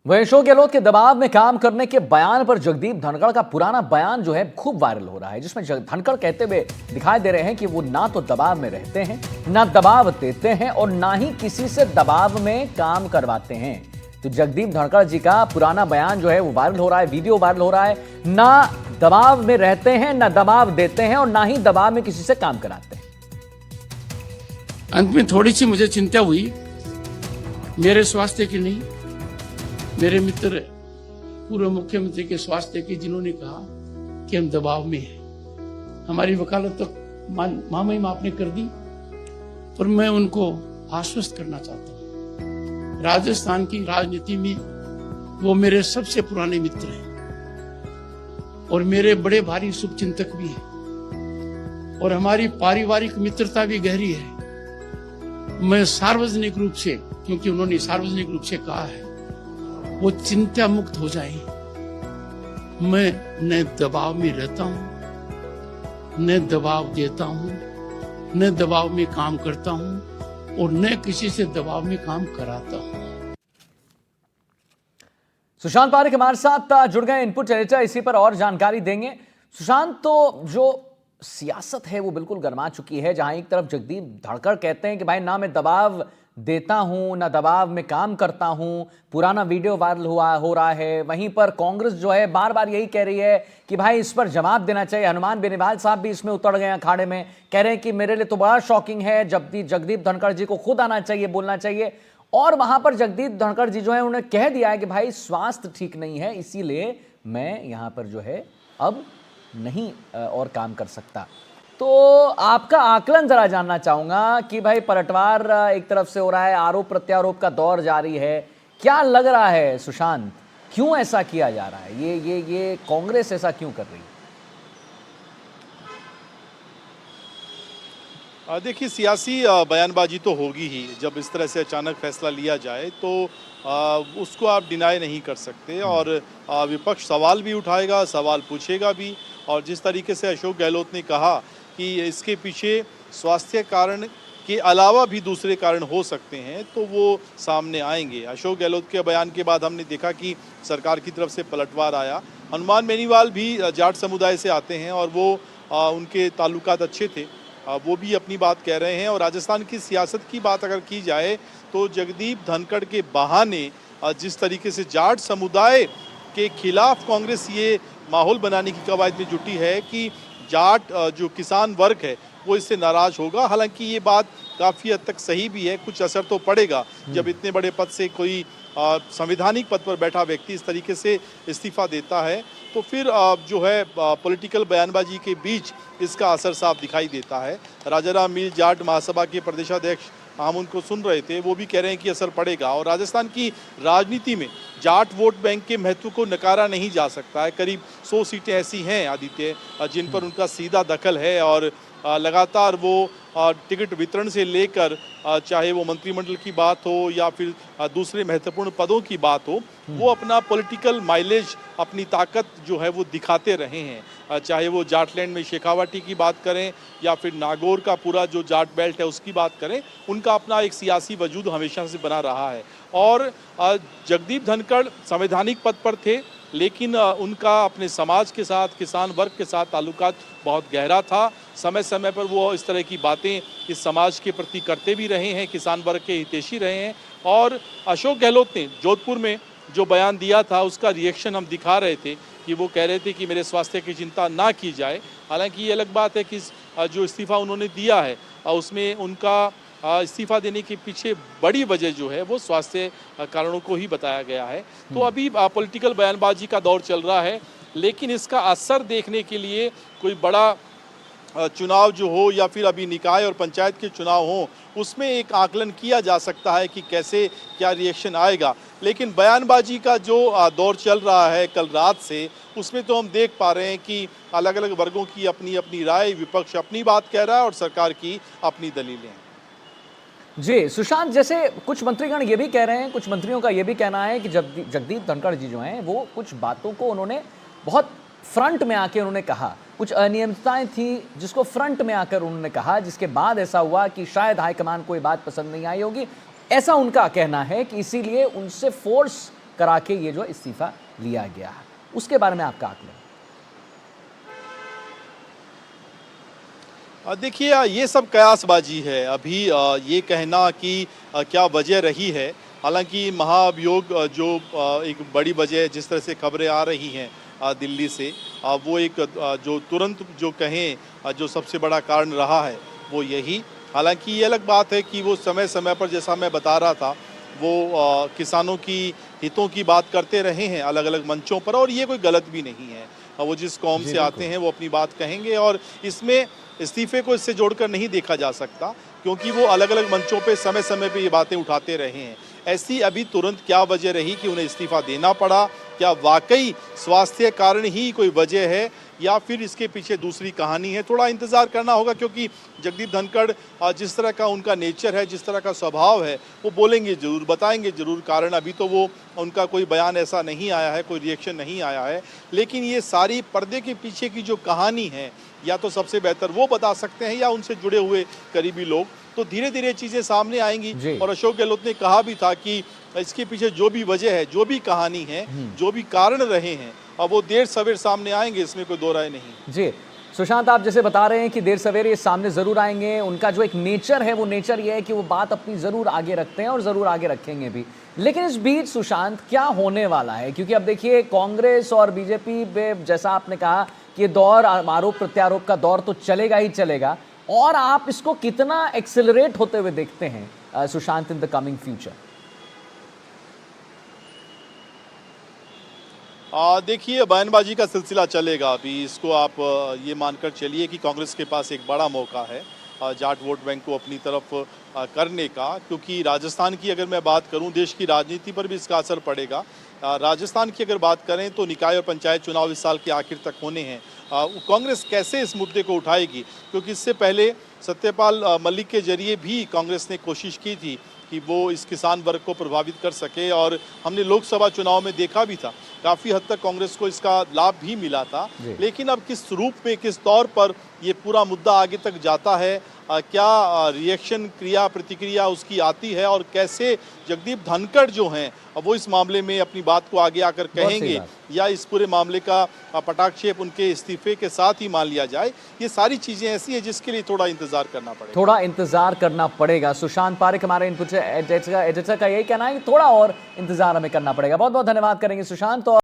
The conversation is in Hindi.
वहीं अशोक गहलोत के दबाव में काम करने के बयान पर जगदीप धनखड़ का पुराना बयान जो है खूब वायरल हो रहा है, जिसमें धनखड़ कहते हुए दिखाई दे रहे हैं कि वो ना तो दबाव में रहते हैं, ना दबाव देते हैं और ना ही किसी से दबाव में काम करवाते हैं। तो जगदीप धनखड़ जी का पुराना बयान जो है वो वायरल हो रहा है, वीडियो वायरल हो रहा है। ना दबाव में रहते हैं, ना दबाव देते हैं और ना ही दबाव में किसी से काम कराते हैं। अंत में थोड़ी सी मुझे चिंता हुई, मेरे स्वास्थ्य की नहीं, मेरे मित्र पूर्व मुख्यमंत्री के स्वास्थ्य की, जिन्होंने कहा कि हम दबाव में हैं। हमारी वकालत तो महामहिम आपने कर दी, पर मैं उनको आश्वस्त करना चाहता हूं, राजस्थान की राजनीति में वो मेरे सबसे पुराने मित्र हैं और मेरे बड़े भारी शुभचिंतक भी हैं और हमारी पारिवारिक मित्रता भी गहरी है। मैं सार्वजनिक रूप से, क्योंकि उन्होंने सार्वजनिक रूप से कहा है, वो चिंता मुक्त हो जाए। मैं न दबाव में रहता हूं, न दबाव देता हूं, न दबाव में काम करता हूं और न किसी से दबाव में काम कराता हूं। सुशांत पारेख हमारे साथ जुड़ गए इनपुट एडिटर, इसी पर और जानकारी देंगे। सुशांत, तो जो सियासत है वो बिल्कुल गर्मा चुकी है, जहां एक तरफ जगदीप धनखड़ कहते हैं कि भाई ना मैं दबाव देता हूं, ना दबाव में काम करता हूं, पुराना वीडियो वायरल हो रहा है। वहीं पर कांग्रेस जो है बार बार यही कह रही है कि भाई इस पर जवाब देना चाहिए। हनुमान बेनीवाल साहब भी इसमें उतर गए अखाड़े में, कह रहे हैं कि मेरे लिए तो बड़ा शॉकिंग है, जगदीप धनखड़ जी को खुद आना चाहिए, बोलना चाहिए। और वहां पर जगदीप धनखड़ जी जो है उन्होंने कह दिया है कि भाई स्वास्थ्य ठीक नहीं है, इसीलिए मैं यहां पर जो है अब नहीं और काम कर सकता। तो आपका आकलन जरा जानना चाहूंगा कि भाई पलटवार एक तरफ से हो रहा है, आरोप प्रत्यारोप का दौर जारी है, क्या लग रहा है सुशांत, क्यों ऐसा किया जा रहा है? ये कांग्रेस ऐसा क्यों कर रही है? देखिए, सियासी बयानबाजी तो होगी ही। जब इस तरह से अचानक फैसला लिया जाए तो उसको आप डिनाई नहीं कर सकते और विपक्ष सवाल भी उठाएगा, सवाल पूछेगा भी। और जिस तरीके से अशोक गहलोत ने कहा कि इसके पीछे स्वास्थ्य कारण के अलावा भी दूसरे कारण हो सकते हैं, तो वो सामने आएंगे। अशोक गहलोत के बयान के बाद हमने देखा कि सरकार की तरफ से पलटवार आया। हनुमान बेनीवाल भी जाट समुदाय से आते हैं और वो उनके ताल्लुकात अच्छे थे, वो भी अपनी बात कह रहे हैं। और राजस्थान की सियासत की बात अगर की जाए तो जगदीप धनखड़ के बहाने जिस तरीके से जाट समुदाय के खिलाफ कांग्रेस ये माहौल बनाने की कवायद में जुटी है कि जाट जो किसान वर्ग है वो इससे नाराज होगा। हालांकि ये बात काफ़ी हद तक सही भी है, कुछ असर तो पड़ेगा जब इतने बड़े पद से कोई संवैधानिक पद पर बैठा व्यक्ति इस तरीके से इस्तीफा देता है, तो फिर जो है पॉलिटिकल बयानबाजी के बीच इसका असर साफ दिखाई देता है। राजाराम मील जाट महासभा के प्रदेशाध्यक्ष, हम उनको सुन रहे थे, वो भी कह रहे हैं कि असर पड़ेगा। और राजस्थान की राजनीति में जाट वोट बैंक के महत्व को नकारा नहीं जा सकता है। करीब 100 सीटें ऐसी हैं आदित्य, जिन पर उनका सीधा दखल है और लगातार वो टिकट वितरण से लेकर चाहे वो मंत्रिमंडल की बात हो या फिर दूसरे महत्वपूर्ण पदों की बात हो, वो अपना पॉलिटिकल माइलेज, अपनी ताकत जो है वो दिखाते रहे हैं। चाहे वो जाटलैंड में शेखावाटी की बात करें या फिर नागौर का पूरा जो जाट बेल्ट है उसकी बात करें, उनका अपना एक सियासी वजूद हमेशा से बना रहा है। और जगदीप धनखड़ संवैधानिक पद पर थे, लेकिन उनका अपने समाज के साथ, किसान वर्ग के साथ ताल्लुकात बहुत गहरा था। समय समय पर वो इस तरह की बातें इस समाज के प्रति करते भी रहे हैं, किसान वर्ग के हितैषी रहे हैं। और अशोक गहलोत ने जोधपुर में जो बयान दिया था उसका रिएक्शन हम दिखा रहे थे कि वो कह रहे थे कि मेरे स्वास्थ्य की चिंता ना की जाए। हालांकि ये अलग बात है कि जो इस्तीफ़ा उन्होंने दिया है उसमें उनका इस्तीफा देने के पीछे बड़ी वजह जो है वो स्वास्थ्य कारणों को ही बताया गया है। तो अभी पॉलिटिकल बयानबाजी का दौर चल रहा है, लेकिन इसका असर देखने के लिए कोई बड़ा चुनाव जो हो या फिर अभी निकाय और पंचायत के चुनाव हो, उसमें एक आकलन किया जा सकता है कि कैसे क्या रिएक्शन आएगा। लेकिन बयानबाजी का जो दौर चल रहा है कल रात से, उसमें तो हम देख पा रहे हैं कि अलग अलग वर्गों की अपनी अपनी राय, विपक्ष अपनी बात कह रहा है और सरकार की अपनी दलीलें हैं। जी सुशांत, जैसे कुछ मंत्रीगण ये भी कह रहे हैं, कुछ मंत्रियों का ये भी कहना है कि जगदीप धनखड़ जी जो हैं वो कुछ बातों को उन्होंने बहुत फ्रंट में आके उन्होंने कहा, कुछ अनियमितताएं थी जिसको फ्रंट में आकर उन्होंने कहा, जिसके बाद ऐसा हुआ कि शायद हाईकमान को ये बात पसंद नहीं आई होगी, ऐसा उनका कहना है कि इसीलिए उनसे फोर्स करा के ये जो इस्तीफा लिया गया है। उसके बारे में आपका आकलन? देखिए ये सब कयासबाजी है। अभी ये कहना कि क्या वजह रही है, हालांकि महाअभियोग जो एक बड़ी वजह है, जिस तरह से खबरें आ रही हैं दिल्ली से, वो एक जो तुरंत जो कहें जो सबसे बड़ा कारण रहा है वो यही। हालांकि ये अलग बात है कि वो समय समय पर, जैसा मैं बता रहा था, वो किसानों की हितों की बात करते रहे हैं अलग अलग मंचों पर, और ये कोई गलत भी नहीं है। वो जिस कौम से आते हैं वो अपनी बात कहेंगे, और इसमें इस्तीफे को इससे जोड़कर नहीं देखा जा सकता, क्योंकि वो अलग अलग मंचों पे समय समय पे ये बातें उठाते रहे हैं। ऐसी अभी तुरंत क्या वजह रही कि उन्हें इस्तीफा देना पड़ा? क्या वाकई स्वास्थ्य कारण ही कोई वजह है, या फिर इसके पीछे दूसरी कहानी है? थोड़ा इंतज़ार करना होगा, क्योंकि जगदीप धनखड़ जिस तरह का उनका नेचर है, जिस तरह का स्वभाव है, वो बोलेंगे ज़रूर, बताएंगे ज़रूर कारण। अभी तो वो उनका कोई बयान ऐसा नहीं आया है, कोई रिएक्शन नहीं आया है, लेकिन ये सारी पर्दे के पीछे की जो कहानी है, या तो सबसे बेहतर वो बता सकते हैं या उनसे जुड़े हुए करीबी लोग। तो धीरे धीरे चीज़ें सामने आएंगी। और अशोक गहलोत ने कहा भी था कि इसके पीछे जो भी वजह है, जो भी कहानी है, जो भी कारण रहे हैं, अब वो देर सवेर सामने आएंगे, इसमें कोई दो राय नहीं। जी सुशांत, आप जैसे बता रहे हैं कि देर सवेरे ये सामने जरूर आएंगे। उनका जो एक नेचर है, वो नेचर ये है कि वो बात अपनी जरूर आगे रखते हैं और जरूर आगे रखेंगे भी। लेकिन इस बीच सुशांत क्या होने वाला है? क्योंकि अब देखिए कांग्रेस और बीजेपी में, जैसा आपने कहा कि ये दौर, आरोप प्रत्यारोप का दौर तो चलेगा ही चलेगा, और आप इसको कितना एक्सेलरेट होते हुए देखते हैं Sushant in the coming future? देखिए बयानबाजी का सिलसिला चलेगा अभी। इसको आप ये मानकर चलिए कि कांग्रेस के पास एक बड़ा मौका है जाट वोट बैंक को अपनी तरफ करने का, क्योंकि राजस्थान की अगर मैं बात करूं, देश की राजनीति पर भी इसका असर पड़ेगा। राजस्थान की अगर बात करें तो निकाय और पंचायत चुनाव इस साल के आखिर तक होने हैं। कांग्रेस कैसे इस मुद्दे को उठाएगी, क्योंकि इससे पहले सत्यपाल मलिक के जरिए भी कांग्रेस ने कोशिश की थी कि वो इस किसान वर्ग को प्रभावित कर सके, और हमने लोकसभा चुनाव में देखा भी था, काफ़ी हद तक कांग्रेस को इसका लाभ भी मिला था। लेकिन अब किस रूप में, किस तौर पर ये पूरा मुद्दा आगे तक जाता है, क्या रिएक्शन, क्रिया प्रतिक्रिया उसकी आती है, और कैसे जगदीप धनखड़ जो हैं वो इस मामले में अपनी बात को आगे आकर कहेंगे, या इस पूरे मामले का पटाक्षेप उनके इस्तीफे के साथ ही मान लिया जाए, ये सारी चीज़ें ऐसी हैं जिसके लिए थोड़ा इंतजार करना पड़ेगा। थोड़ा इंतजार करना पड़ेगा। सुशांत पारेख हमारे इनपुट एडिटर का यही कहना है कि थोड़ा और इंतजार हमें करना पड़ेगा। बहुत बहुत धन्यवाद करेंगे सुशांत। और